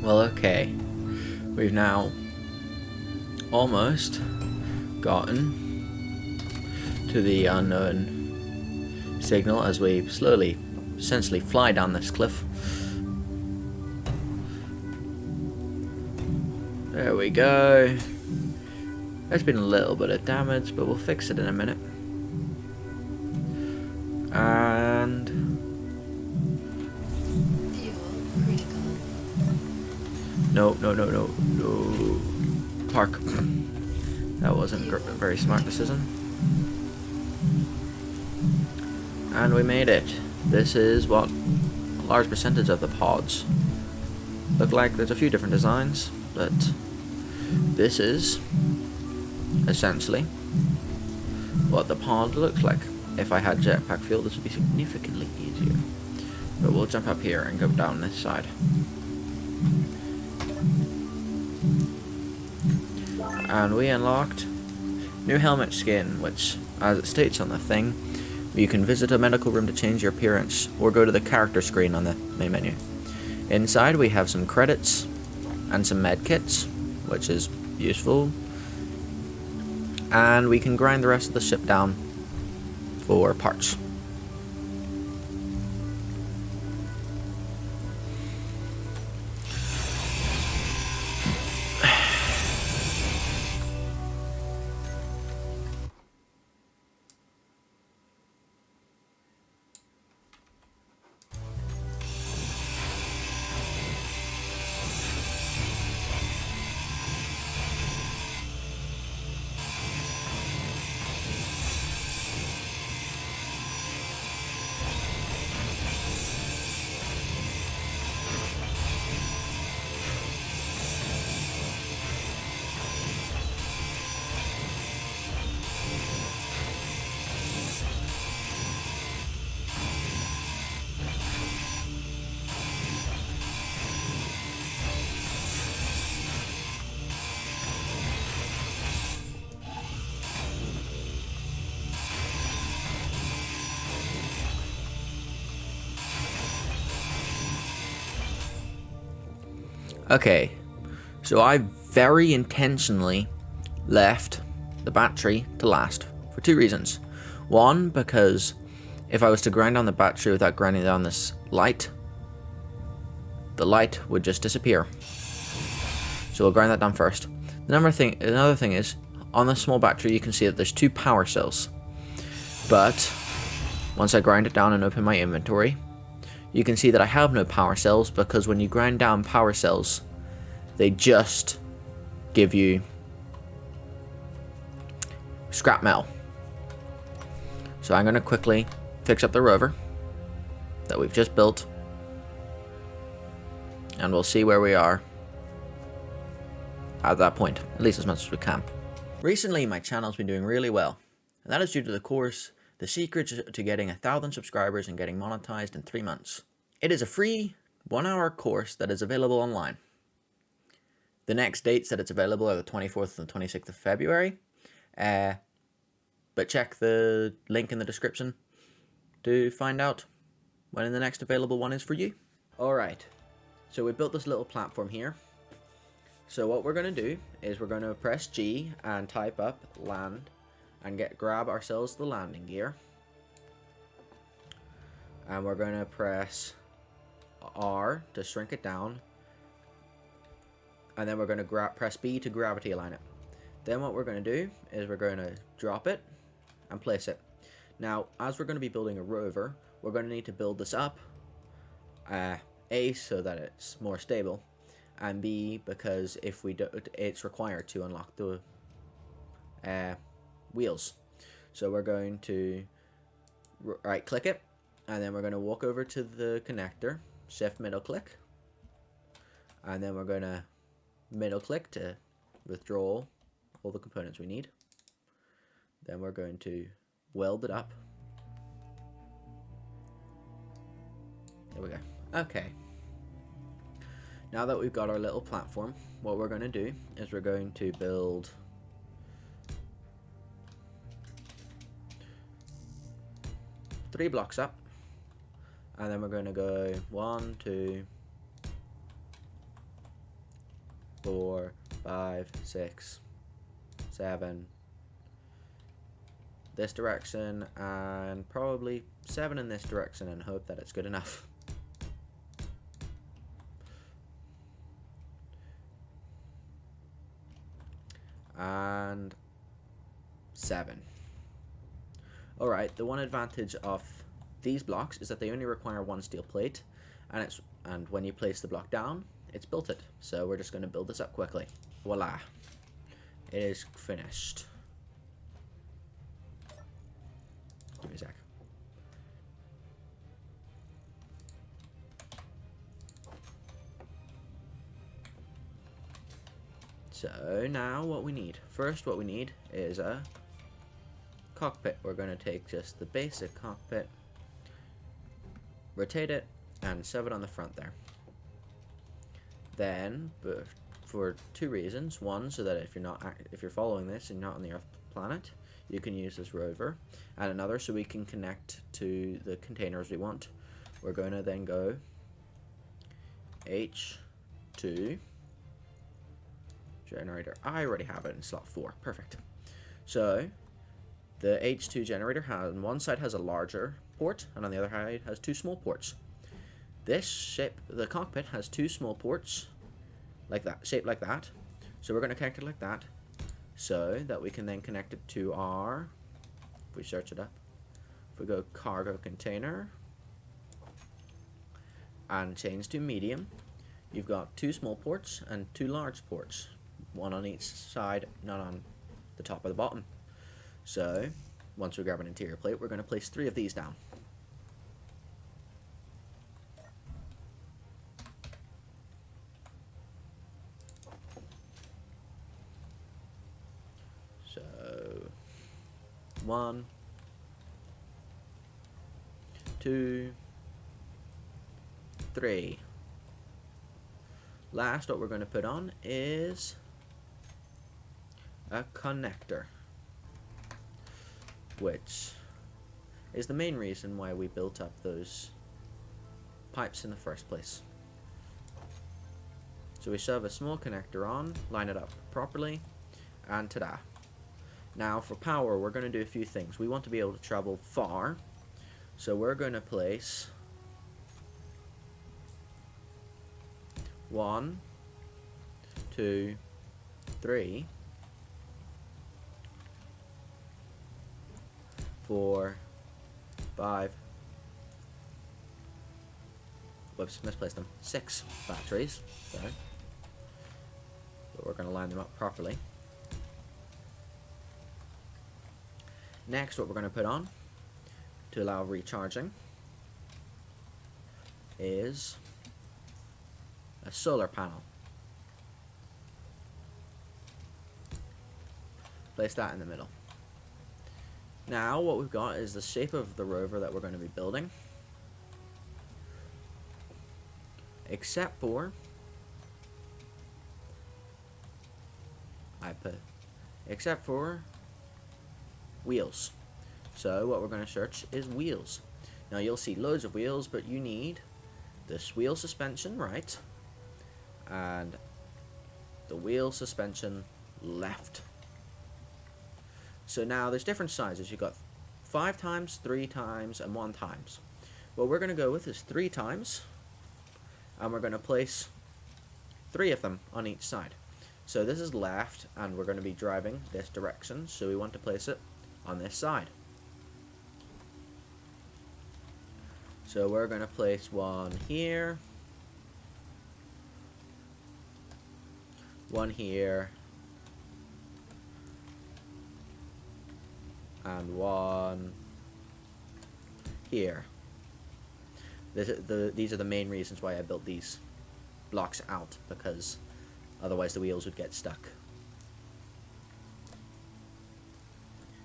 Well, okay. We've now almost gotten to the unknown signal as we slowly, essentially fly down this cliff. There we go. There's been a little bit of damage, but we'll fix it in a minute. And no. Park. That wasn't a very smart decision. And we made it. This is what a large percentage of the pods look like. There's a few different designs, but this is essentially what the pod looks like. If I had jetpack fuel, this would be significantly easier. But we'll jump up here and go down this side. And we unlocked new helmet skin, which, as it states on the thing, you can visit a medical room to change your appearance, or go to the character screen on the main menu. Inside we have some credits and some med kits, which is useful. And we can grind the rest of the ship down for parts. Okay, so I very intentionally left the battery to last for two reasons. One, because if I was to grind on the battery without grinding down this light, the light would just disappear. So we'll grind that down first. Another thing is, on the small battery you can see that there's two power cells. But once I grind it down and open my inventory, you can see that I have no power cells, because when you grind down power cells, they just give you scrap metal. So I'm going to quickly fix up the rover that we've just built, and we'll see where we are at that point, at least as much as we can. Recently my channel's been doing really well, and that is due to the course The Secret to Getting 1,000 Subscribers and Getting Monetized in 3 Months. It is a free 1-hour course that is available online. The next dates that it's available are the 24th and 26th of February. But check the link in the description to find out when the next available one is for you. Alright, so we built this little platform here. So what we're going to do is we're going to press G and type up land and grab ourselves the landing gear. And we're going to press R to shrink it down. And then we're going to press B to gravity align it. Then what we're going to do is we're going to drop it and place it. Now, as we're going to be building a rover, we're going to need to build this up. A, so that it's more stable. And B, because if we do, it's required to unlock the wheels. So we're going to right click it, and then we're going to walk over to the connector, shift middle click, and then we're going to middle click to withdraw all the components we need. Then we're going to weld it up. There we go. Okay. Now that we've got our little platform, what we're going to do is we're going to build three blocks up, and then we're going to go 1, 2, 4, 5, 6, 7. This direction, and probably 7 in this direction, and hope that it's good enough. And 7. Alright, the one advantage of these blocks is that they only require 1 steel plate, and when you place the block down, it's built it. So we're just going to build this up quickly. Voila. It is finished. Give me a sec. So now what we need. First what we need is a cockpit. We're going to take just the basic cockpit, rotate it, and shove it on the front there. Then, for 2 reasons. One, so that if you're following this and you're not on the Earth planet, you can use this rover. And another, so we can connect to the containers we want. We're going to then go H2 generator. I already have it in slot 4. Perfect. So the H2 generator on one side has a larger port, and on the other side has 2 small ports. This ship, the cockpit, has 2 small ports, like that, shaped like that. So we're going to connect it like that, so that we can then connect it to our, if we search it up, if we go cargo container, and change to medium, you've got 2 small ports and 2 large ports, 1 on each side, none on the top or the bottom. So, once we grab an interior plate, we're going to place 3 of these down. So, 1, 2, 3. Last, what we're going to put on is a connector, which is the main reason why we built up those pipes in the first place. So we shove a small connector on, line it up properly, and ta-da. Now for power, we're going to do a few things. We want to be able to travel far, so we're going to place 1, 2, 3, 4, 5. Whoops, misplaced them. 6 batteries. Sorry. But we're going to line them up properly. Next, what we're going to put on to allow recharging is a solar panel. Place that in the middle. Now what we've got is the shape of the rover that we're going to be building, except for wheels. So what we're going to search is wheels. Now you'll see loads of wheels, but you need this wheel suspension right and the wheel suspension left. So now there's different sizes. You've got 5 times, 3 times, and 1 times. What we're going to go with is 3 times, and we're going to place 3 of them on each side. So this is left, and we're going to be driving this direction, so we want to place it on this side. So we're going to place 1 here, 1 here, and 1 here. These are the main reasons why I built these blocks out, because otherwise the wheels would get stuck.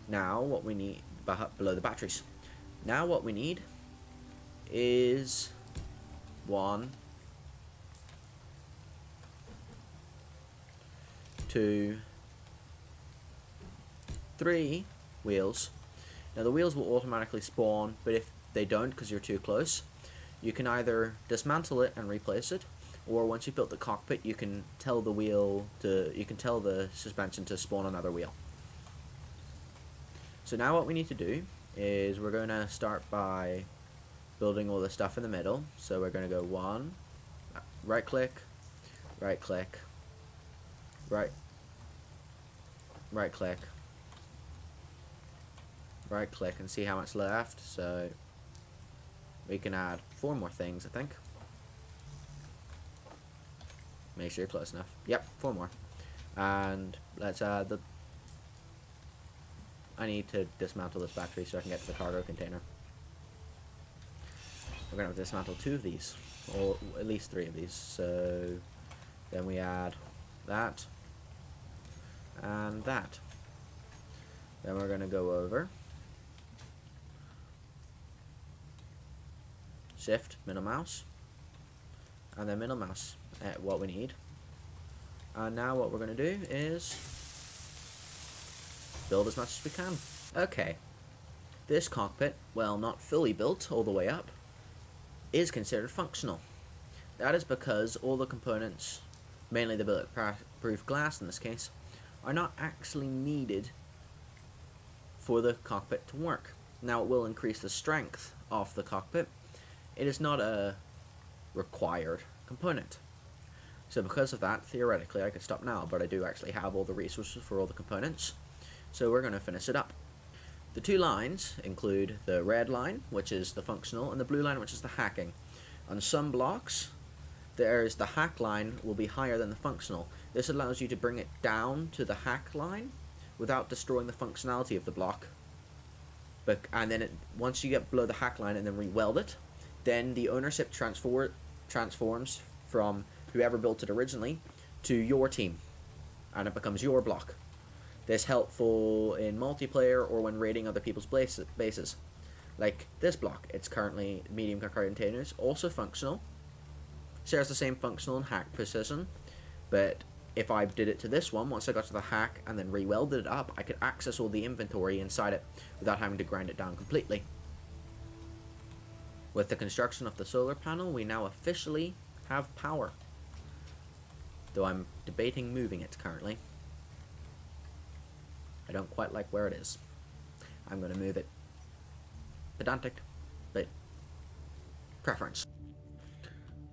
Now what we need, below the batteries, now what we need is 1, 2, 3 wheels. Now the wheels will automatically spawn, but if they don't because you're too close, you can either dismantle it and replace it, or once you've built the cockpit, you can tell the suspension to spawn another wheel. So now what we need to do is we're going to start by building all the stuff in the middle. So we're going to go one, right click, right click, right click, right click, and see how much left. So we can add 4 more things, I think. Make sure you're close enough. Yep, 4 more. And let's add the... I need to dismantle this battery so I can get to the cargo container. We're going to have to dismantle 2 of these, or at least 3 of these. So then we add that and that. Then we're going to go over, shift, middle mouse, and then middle mouse at what we need. And now what we're going to do is build as much as we can. Okay, this cockpit, well, not fully built all the way up, is considered functional. That is because all the components, mainly the bulletproof glass in this case, are not actually needed for the cockpit to work. Now, it will increase the strength of the cockpit. It is not a required component. So because of that, theoretically I could stop now, but I do actually have all the resources for all the components. So we're going to finish it up. The 2 lines include the red line, which is the functional, and the blue line, which is the hacking. On some blocks, the hack line will be higher than the functional. This allows you to bring it down to the hack line without destroying the functionality of the block. And then once you get below the hack line and then re-weld it, then the ownership transforms from whoever built it originally to your team, and it becomes your block. This is helpful in multiplayer or when raiding other people's bases. Like this block, it's currently medium cargo containers, also functional, shares the same functional and hack precision, but if I did it to this one, once I got to the hack and then re-welded it up, I could access all the inventory inside it without having to grind it down completely. With the construction of the solar panel, we now officially have power. Though I'm debating moving it currently. I don't quite like where it is. I'm going to move it. Pedantic, but preference.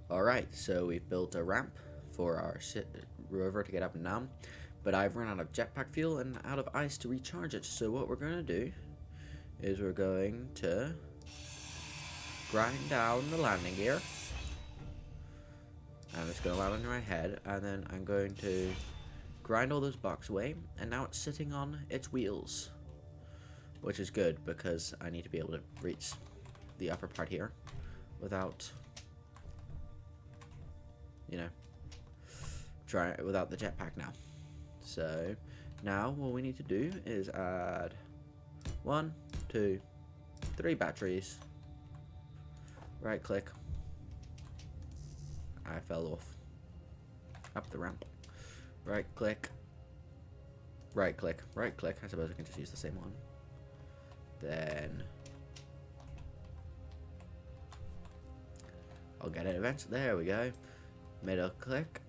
Alright, so we've built a ramp for our rover to get up and down, but I've run out of jetpack fuel and out of ice to recharge it. So what we're going to do is we're going to grind down the landing gear. I'm just going to land on my head, and then I'm going to grind all those blocks away, and now it's sitting on its wheels, which is good because I need to be able to reach the upper part here without, you know, without the jetpack now. So now what we need to do is add 1, 2, 3 batteries. Right click. I fell off. Up the ramp. Right click. Right click. Right click. I suppose we can just use the same one. Then I'll get it eventually. There we go. Middle click.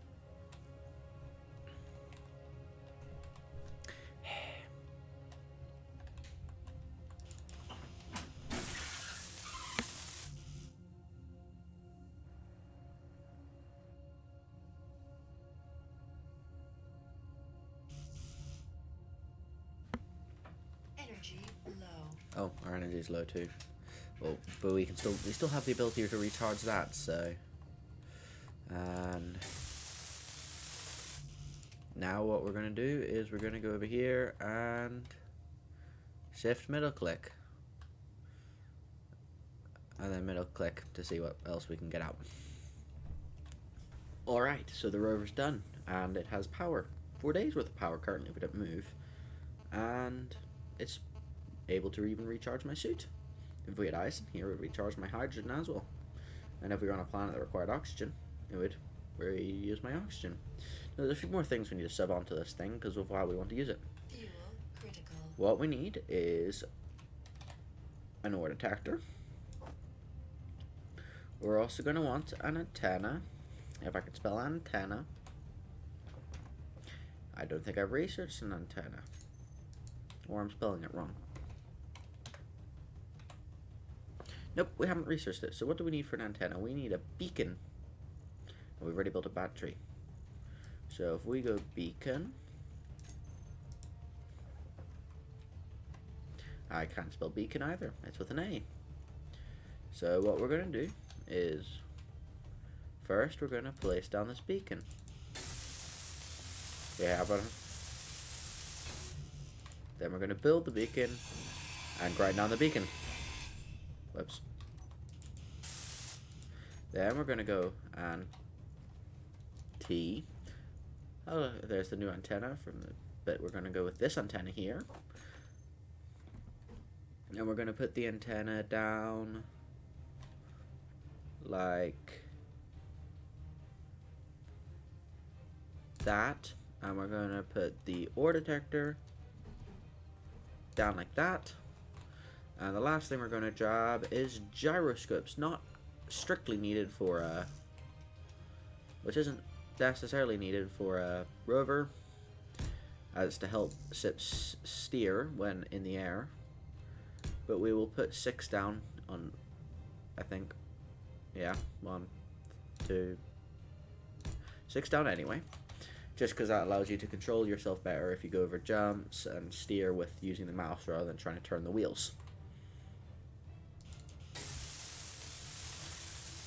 Energy low. Oh, our energy is low too. Well, but we still have the ability to recharge that, so. And now what we're gonna do is we're gonna go over here and shift middle click. And then middle click to see what else we can get out. Alright, so the rover's done, and it has power. 4 days worth of power currently if we don't move. And it's able to even recharge my suit. If we had ice in here, it would recharge my hydrogen as well. And if we were on a planet that required oxygen, it would reuse my oxygen. Now, there's a few more things we need to sub onto this thing because of how we want to use it. Fuel critical. What we need is an ore detector. We're also going to want an antenna If I could spell antenna. I don't think I've researched an antenna. Or I'm spelling it wrong. Nope, we haven't researched it. So what do we need for an antenna? We need a beacon. And we've already built a battery. So if we go beacon. I can't spell beacon either. It's with an A. So what we're going to do is first we're going to place down this beacon. We have it. Then we're going to build the beacon and grind down the beacon. Whoops. Then we're going to go and T. Oh, there's the new antenna from the bit. We're going to go with this antenna here. And we're going to put the antenna down like that. And we're going to put the ore detector down like that. And the last thing we're going to job is gyroscopes. Not strictly needed for which isn't necessarily needed for a rover, as to help ships steer when in the air. But we will put 6 down on, I think, yeah, 1, 2, 6 down anyway. Just because that allows you to control yourself better if you go over jumps and steer with using the mouse rather than trying to turn the wheels.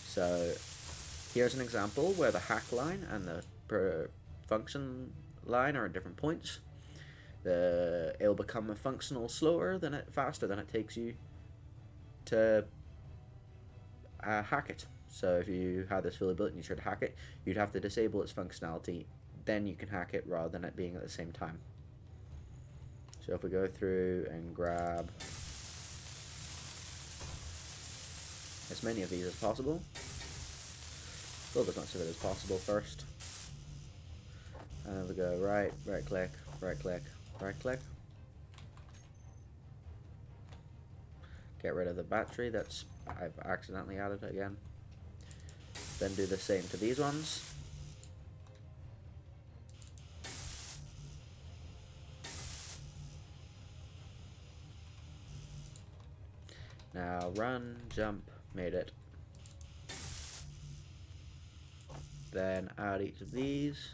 So here's an example where the hack line and the function line are at different points. It'll become a functional faster than it takes you to hack it. So if you had this fully built and you tried to hack it, you'd have to disable its functionality, then you can hack it rather than it being at the same time. So if we go through and grab as many of these as possible, build as much of it as possible first, and then we go right click, right click, right click. Get rid of the battery that's I've accidentally added again. Then do the same to these ones. Now run, jump, made it. Then add each of these.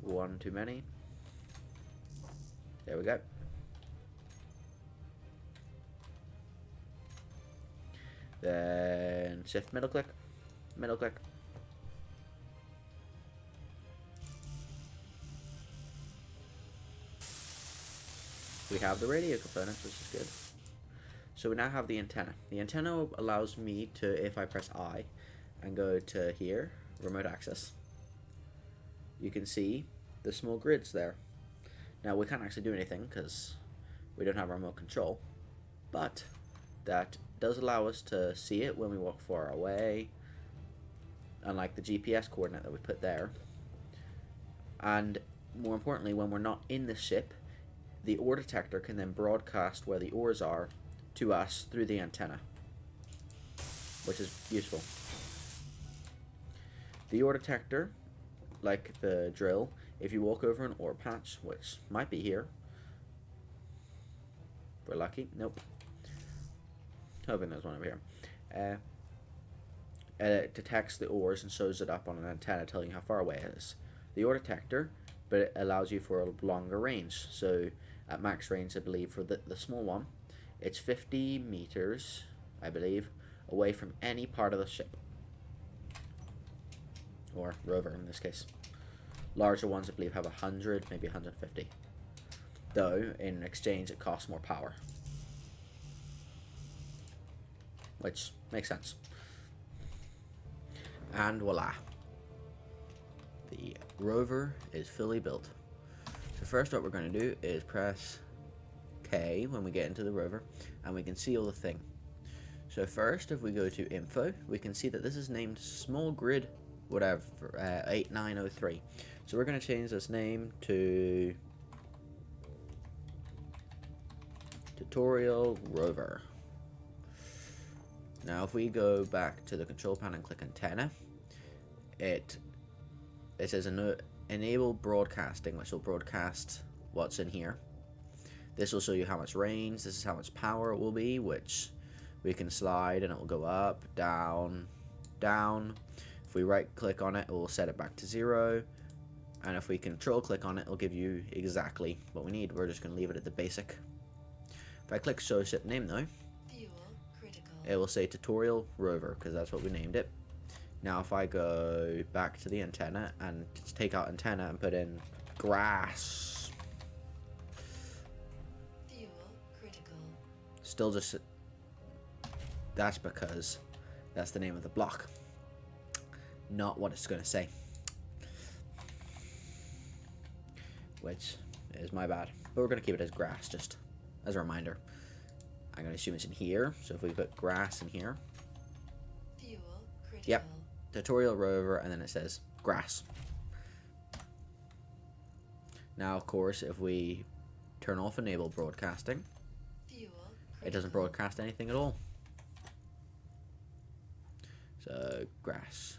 One too many. There we go. Then shift middle click, middle click. We have the radio components, which is good. So we now have the antenna. The antenna allows me to, if I press I and go to here, remote access, you can see the small grids there. Now we can't actually do anything because we don't have remote control, but that does allow us to see it when we walk far away, unlike the GPS coordinate that we put there. And more importantly, when we're not in the ship, the ore detector can then broadcast where the ores are to us through the antenna, which is useful. The ore detector, like the drill, if you walk over an ore patch, which might be here, if we're lucky, nope, hoping there's one over here, it detects the ores and shows it up on an antenna telling you how far away it is. The ore detector, but it allows you for a longer range. So at max range, I believe, for the small one, it's 50 meters, I believe, away from any part of the ship. Or rover in this case. Larger ones, I believe, have 100, maybe 150. Though, in exchange, it costs more power. Which makes sense. And voila. The rover is fully built. So first what we're going to do is press K when we get into the rover, and we can see all the thing. So first, if we go to info, we can see that this is named small grid whatever 8903. So we're going to change this name to tutorial rover. Now if we go back to the control panel and click antenna, it says enable broadcasting, which will broadcast what's in here. This will show you how much range, this is how much power it will be, which we can slide and it will go up, down, down. If we right click on it, it will set it back to 0. And if we control click on it, it'll give you exactly what we need. We're just going to leave it at the basic. If I click show ship name though, Fuel critical. it will say tutorial rover, because that's what we named it. Now if I go back to the antenna and take out antenna and put in grass, Fuel critical. still just, that's because that's the name of the block, not what it's going to say, which is my bad, but we're going to keep it as grass just as a reminder. I'm going to assume it's in here, so if we put grass in here, Fuel critical. yep, tutorial rover, and then it says grass. Now of course if we turn off enable broadcasting, Fuel critical. it doesn't broadcast anything at all. So grass.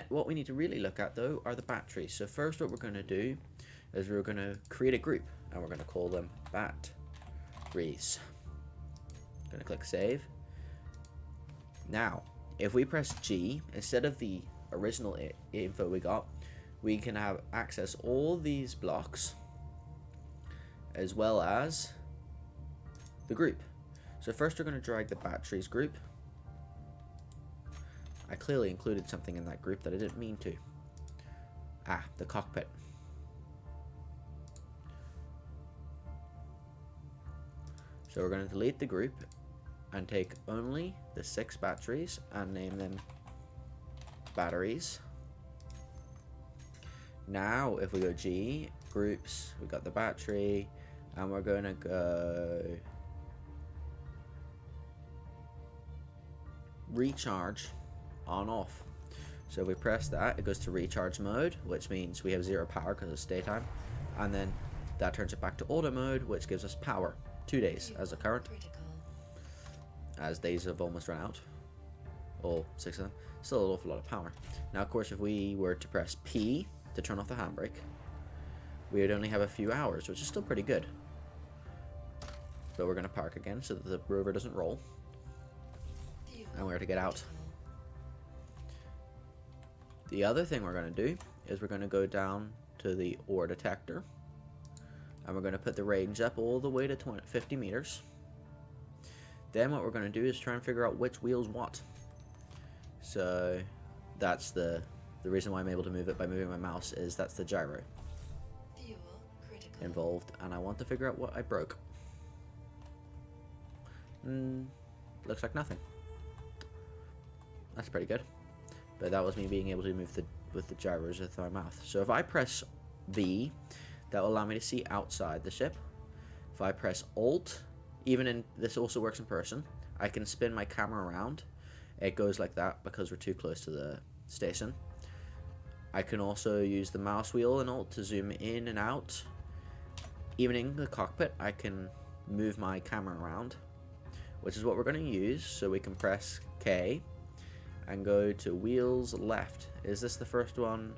What we need to really look at though are the batteries. So first what we're going to do is we're going to create a group and we're going to call them batteries. Going to click save. Now if we press G, instead of the original info we got, we can have access all these blocks as well as the group. So first we're going to drag the batteries group. I clearly included something in that group that I didn't mean to. The cockpit. So we're going to delete the group and take only the 6 batteries and name them batteries. Now if we go G, groups, we got the battery, and we're going to go recharge on off. So if we press that, it goes to recharge mode, which means we have 0 power because it's daytime, and then that turns it back to auto mode, which gives us power 2 days as a current, Critical. as days have almost run out, all 6 of them. Still an awful lot of power. Now of course if we were to press P to turn off the handbrake, we would only have a few hours, which is still pretty good. But we're going to park again so that the rover doesn't roll, Fuel and we're to get out. critical. The other thing we're going to do is we're going to go down to the ore detector, and we're going to put the range up all the way to 50 meters. Then what we're going to do is try and figure out which wheel's what. So that's the reason why I'm able to move it by moving my mouse, is that's the gyro Fuel critical. involved, and I want to figure out what I broke. Looks like nothing. That's pretty good. But that was me being able to move with the gyros with my mouth. So if I press V, that will allow me to see outside the ship. If I press Alt, this also works in person, I can spin my camera around. It goes like that because we're too close to the station. I can also use the mouse wheel and Alt to zoom in and out. Even in the cockpit, I can move my camera around, which is what we're going to use. So we can press K and go to wheels left. Is this the first one?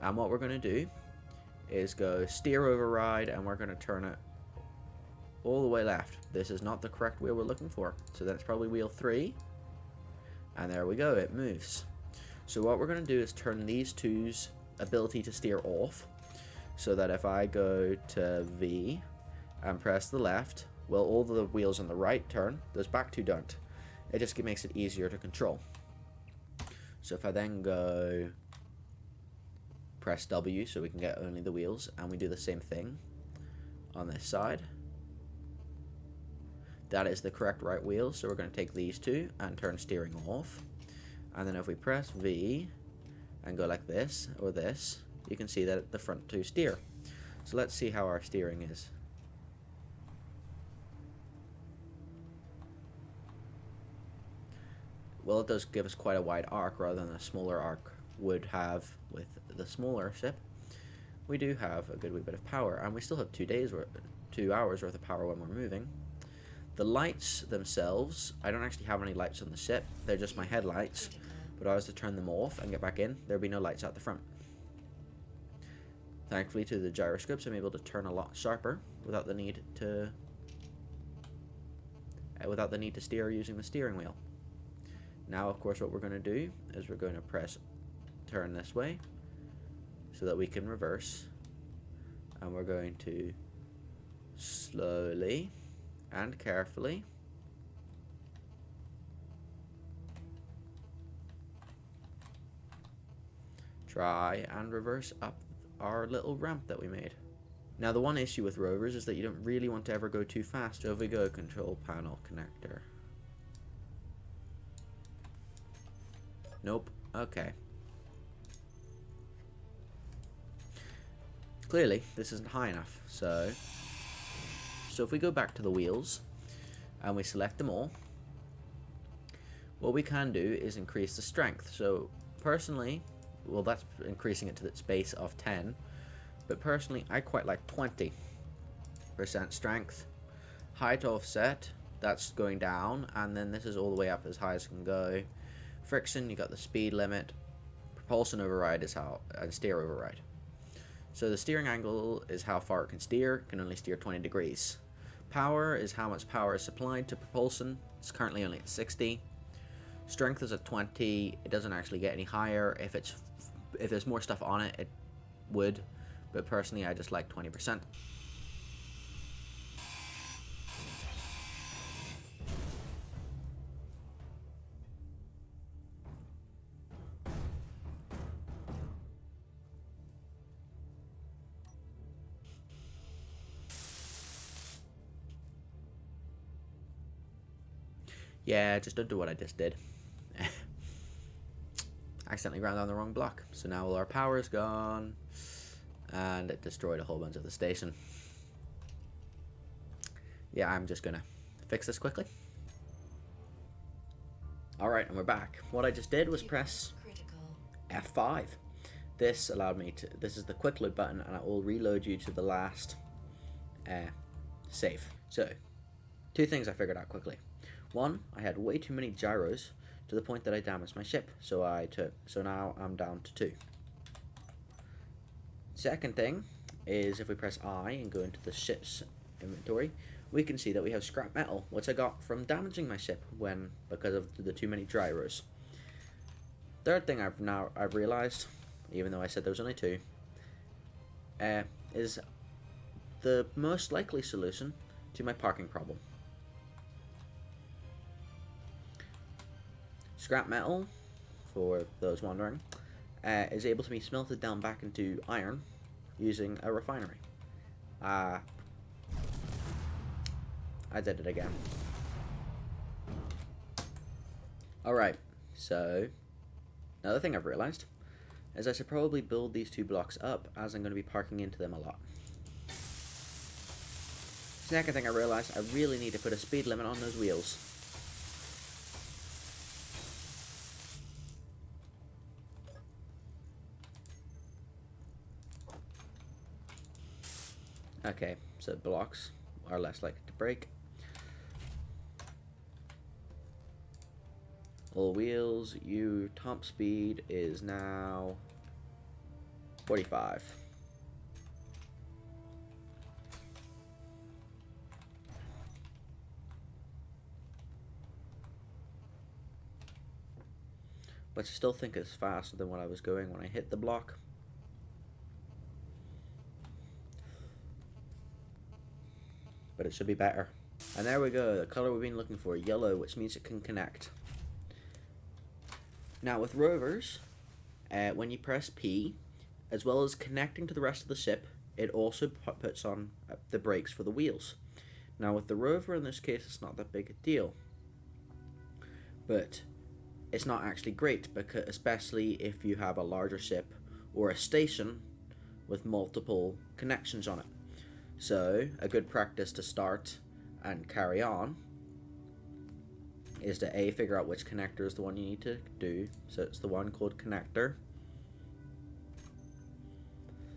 And what we're going to do is go steer override, and we're going to turn it all the way left. This is not the correct wheel we're looking for, so that's probably wheel 3, and there we go, it moves. So what we're going to do is turn these two's ability to steer off, so that if I go to V and press the left, well, all the wheels on the right turn, those back two don't. It just makes it easier to control. So if I then go press W, so we can get only the wheels, and we do the same thing on this side, that is the correct right wheel. So we're going to take these two and turn steering off, and then if we press V and go like this or this, you can see that the front two steer. So let's see how our steering is. Well, it does give us quite a wide arc rather than a smaller arc would have with the smaller ship. We do have a good wee bit of power, and we still have 2 hours worth of power when we're moving. The lights themselves, I don't actually have any lights on the ship. They're just my headlights. Critical. But if I was to turn them off and get back in, there'd be no lights out the front. Thankfully, to the gyroscopes, I'm able to turn a lot sharper without the need to steer using the steering wheel. Now, of course, what we're going to do is we're going to press turn this way so that we can reverse, and we're going to slowly and carefully try and reverse up our little ramp that we made. Now, the one issue with rovers is that you don't really want to ever go too fast. So if we go control panel connector. Nope. Okay. Clearly, this isn't high enough. So if we go back to the wheels and we select them all, what we can do is increase the strength. So personally, well, that's increasing it to its base of 10. But personally, I quite like 20% strength. Height offset, that's going down, and then this is all the way up as high as it can go. Friction, you got the speed limit. Propulsion override is how, and steer override. So the steering angle is how far it can steer. It can only steer 20 degrees. Power is how much power is supplied to propulsion. It's currently only at 60. Strength is at 20. It doesn't actually get any higher. If there's more stuff on it, it would. But personally, I just like 20%. Yeah, just don't do what I just did. Accidentally ground on the wrong block. So now all our power is gone. And it destroyed a whole bunch of the station. Yeah, I'm just gonna fix this quickly. Alright, and we're back. What I just did was press Critical. F5. This allowed me to, this is the quick load button, and it will reload you to the last save. So, two things I figured out quickly. One, I had way too many gyros to the point that I damaged my ship, so now I'm down to 2. Second thing is if we press I and go into the ship's inventory, we can see that we have scrap metal, which I got from damaging my ship because of the too many gyros. Third thing I've realized, even though I said there was only 2, is the most likely solution to my parking problem. Scrap metal, for those wondering, is able to be smelted down back into iron using a refinery. I did it again. Alright, so another thing I've realized is I should probably build these 2 blocks up, as I'm going to be parking into them a lot. Second thing I realized, I really need to put a speed limit on those wheels. Okay, so blocks are less likely to break. All wheels, top speed is now 45. But I still think it's faster than what I was going when I hit the block. But it should be better. And there we go, the color we've been looking for, yellow, which means it can connect. Now with rovers, when you press P, as well as connecting to the rest of the ship, it also puts on the brakes for the wheels. Now with the rover, in this case, it's not that big a deal. But it's not actually great, because especially if you have a larger ship or a station with multiple connections on it. So, a good practice to start and carry on is to figure out which connector is the one you need to do. So it's the one called connector.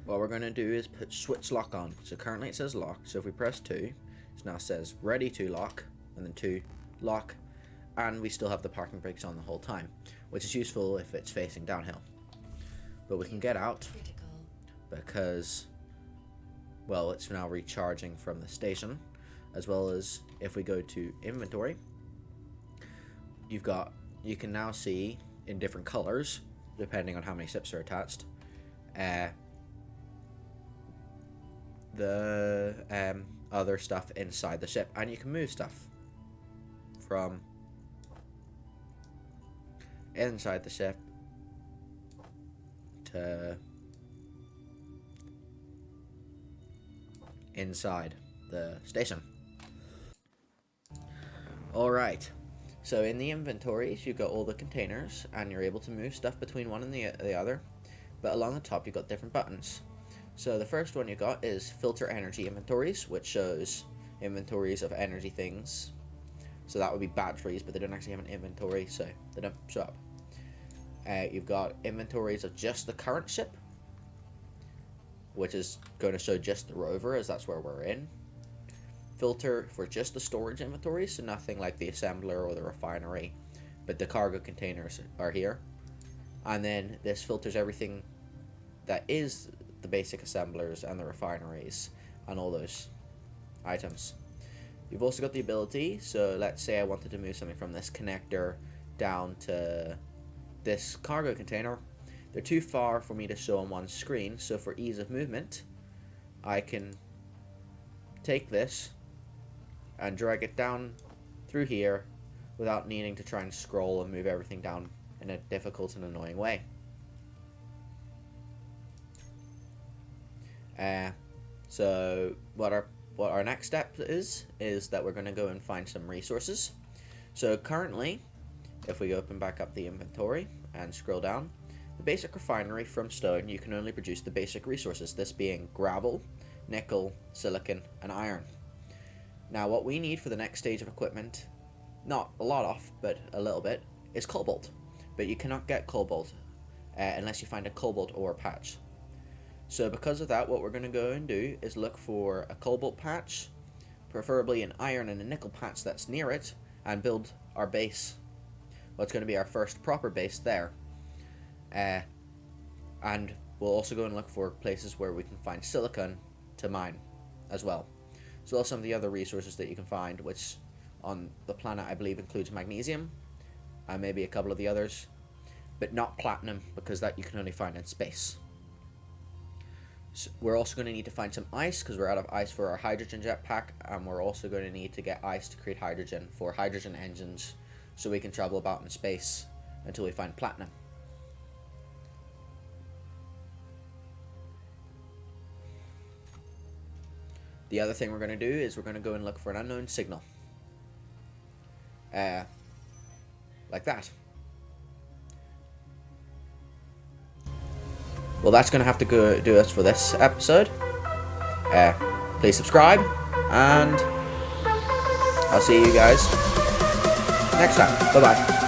What we're going to do is switch lock on. So currently it says lock. So if we press 2, it now says ready to lock. and then 2 lock, and we still have the parking brakes on the whole time, which is useful if it's facing downhill. But we can get out Critical. because, well, it's now recharging from the station, as well as if we go to inventory, you can now see in different colors, depending on how many ships are attached, the other stuff inside the ship, and you can move stuff from inside the ship to inside the station. Alright, so in the inventories you've got all the containers and you're able to move stuff between one and the other, but along the top you've got different buttons. So the first one you got is filter energy inventories, which shows inventories of energy things. So that would be batteries, but they don't actually have an inventory, so they don't show up. You've got inventories of just the current ship, which is going to show just the Rover, as that's where we're in. Filter for just the storage inventories, so nothing like the assembler or the refinery, but the cargo containers are here. And then this filters everything that is the basic assemblers and the refineries and all those items. You've also got the ability, so let's say I wanted to move something from this connector down to this cargo container. They're too far for me to show on one screen, so for ease of movement, I can take this and drag it down through here without needing to try and scroll and move everything down in a difficult and annoying way. So what our next step is that we're going to go and find some resources. So currently, if we open back up the inventory and scroll down, the basic refinery from stone, you can only produce the basic resources, this being gravel, nickel, silicon, and iron. Now what we need for the next stage of equipment, not a lot of, but a little bit, is cobalt. But you cannot get cobalt unless you find a cobalt ore patch. So because of that, what we're going to go and do is look for a cobalt patch, preferably an iron and a nickel patch that's near it, and build our base. What's going to be our first proper base there. And we'll also go and look for places where we can find silicon to mine as well. So some of the other resources that you can find, which on the planet I believe includes magnesium, and maybe a couple of the others, but not platinum, because that you can only find in space. So we're also going to need to find some ice, because we're out of ice for our hydrogen jetpack, and we're also going to need to get ice to create hydrogen for hydrogen engines, so we can travel about in space until we find platinum. The other thing we're going to do is we're going to go and look for an unknown signal. Like that. Well, that's going to have to go do us for this episode. Please subscribe, and I'll see you guys next time. Bye-bye.